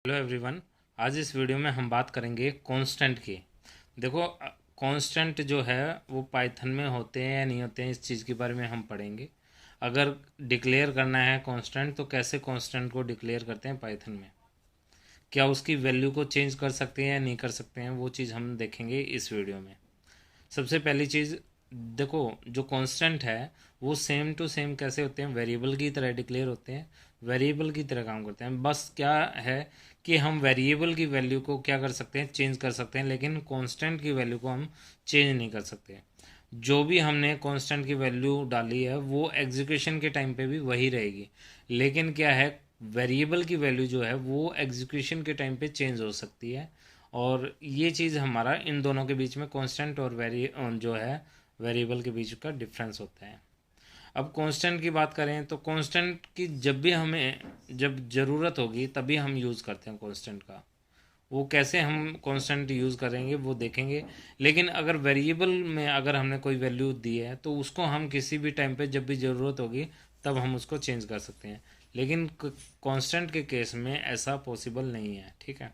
Hello everyone. आज इस video में हम बात करेंगे कांस्टेंट की। देखो, कांस्टेंट जो है वो पाइथन में होते हैं या नहीं होते हैं, इस चीज़ के बारे में हम पढ़ेंगे। अगर डिक्लेयर करना है कांस्टेंट तो कैसे कांस्टेंट को डिक्लेयर करते हैं पाइथन में, क्या उसकी वैल्यू को चेंज कर सकते हैं या नहीं कर सकते हैं, वो चीज़ हम देखेंगे इस वीडियो में। सबसे पहली चीज़, देखो, जो कांस्टेंट है वो सेम टू सेम कैसे होते हैं, वेरिएबल की तरह डिक्लेयर होते हैं, वेरिएबल की तरह काम करते हैं। बस क्या है कि हम वेरिएबल की वैल्यू को क्या कर सकते हैं, चेंज कर सकते हैं, लेकिन कांस्टेंट की वैल्यू को हम चेंज नहीं कर सकते। जो भी हमने कांस्टेंट की वैल्यू डाली है वो एग्जीक्यूशन के टाइम पे भी वही रहेगी, लेकिन क्या है, वेरिएबल की वैल्यू जो है वो एग्जीक्यूशन के टाइम पे चेंज हो सकती है। और ये चीज़ हमारा इन दोनों के बीच में कांस्टेंट और जो है वेरिएबल के बीच का डिफरेंस होता है। अब कांस्टेंट की बात करें तो कांस्टेंट की जब भी हमें जब ज़रूरत होगी तभी हम यूज़ करते हैं कांस्टेंट का। वो कैसे हम कांस्टेंट यूज़ करेंगे वो देखेंगे। लेकिन अगर वेरिएबल में अगर हमने कोई वैल्यू दी है तो उसको हम किसी भी टाइम पे जब भी ज़रूरत होगी तब हम उसको चेंज कर सकते हैं, लेकिन कांस्टेंट के केस में ऐसा पॉसिबल नहीं है। ठीक है,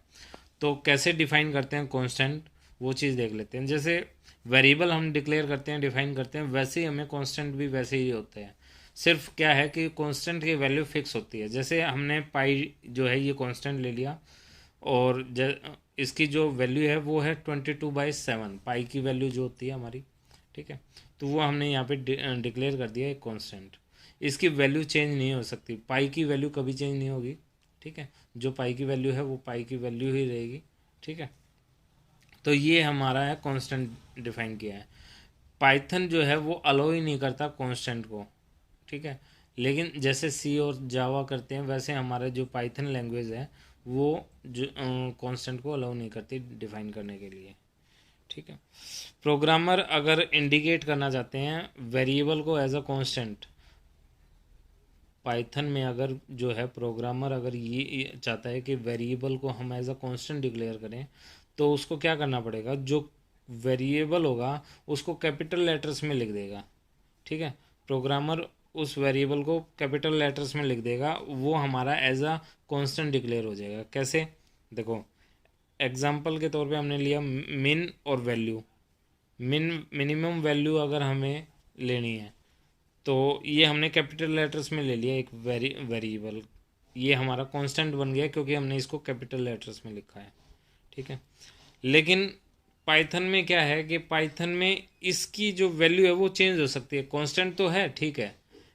तो कैसे डिफाइन करते हैं कांस्टेंट, वो चीज़ देख लेते हैं। जैसे वेरिएबल हम डिक्लेयर करते हैं, डिफाइन करते हैं, वैसे ही हमें कांस्टेंट भी वैसे ही होते हैं। सिर्फ क्या है कि कांस्टेंट की वैल्यू फिक्स होती है। जैसे हमने पाई जो है ये कांस्टेंट ले लिया, और इसकी जो वैल्यू है वो है 22/7, पाई की वैल्यू जो होती है हमारी। ठीक है, तो वो हमने यहाँ पे डिक्लेयर कर दिया एक कांस्टेंट। इसकी वैल्यू चेंज नहीं हो सकती, पाई की वैल्यू कभी चेंज नहीं होगी। ठीक है, जो पाई की वैल्यू है वो पाई की वैल्यू ही रहेगी। ठीक है, तो ये हमारा है कांस्टेंट डिफाइन किया है। पाइथन जो है वो अलो ही नहीं करता कांस्टेंट को। ठीक है, लेकिन जैसे सी और जावा करते हैं वैसे हमारा जो पाइथन लैंग्वेज है वो जो कांस्टेंट को अलाउ नहीं करती डिफाइन करने के लिए। ठीक है, प्रोग्रामर अगर इंडिकेट करना चाहते हैं वेरिएबल को एज अ कांस्टेंट, पाइथन में अगर जो है प्रोग्रामर अगर ये चाहता है कि वेरिएबल को हम एज अ कांस्टेंट डिक्लेयर करें तो उसको क्या करना पड़ेगा, जो वेरिएबल होगा उसको कैपिटल लेटर्स में लिख देगा। ठीक है, प्रोग्रामर उस वेरिएबल को कैपिटल लेटर्स में लिख देगा, वो हमारा एज अ कांस्टेंट डिक्लेयर हो जाएगा। कैसे, देखो, एग्जांपल के तौर पे हमने लिया मिन और वैल्यू। मिनिमम वैल्यू अगर हमें लेनी है तो ये हमने कैपिटल लेटर्स में ले लिया एक वेरिएबल, ये हमारा कांस्टेंट बन गया क्योंकि हमने इसको कैपिटल लेटर्स में लिखा है। ठीक है, लेकिन पाइथन में क्या है कि पाइथन में इसकी जो वैल्यू है वो चेंज हो सकती है। कांस्टेंट तो है, ठीक है,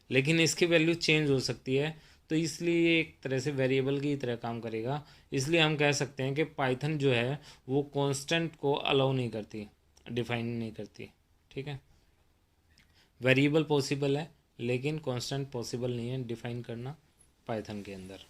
लेकिन इसकी वैल्यू चेंज हो सकती है। तो इसलिए ये एक तरह से वेरिएबल की तरह काम करेगा। इसलिए हम कह सकते हैं कि पाइथन जो है वो कांस्टेंट को अलाउ नहीं करती, डिफाइन नहीं करती। ठीक है, वेरिएबल पॉसिबल है लेकिन कांस्टेंट पॉसिबल नहीं है डिफाइन करना पाइथन के अंदर।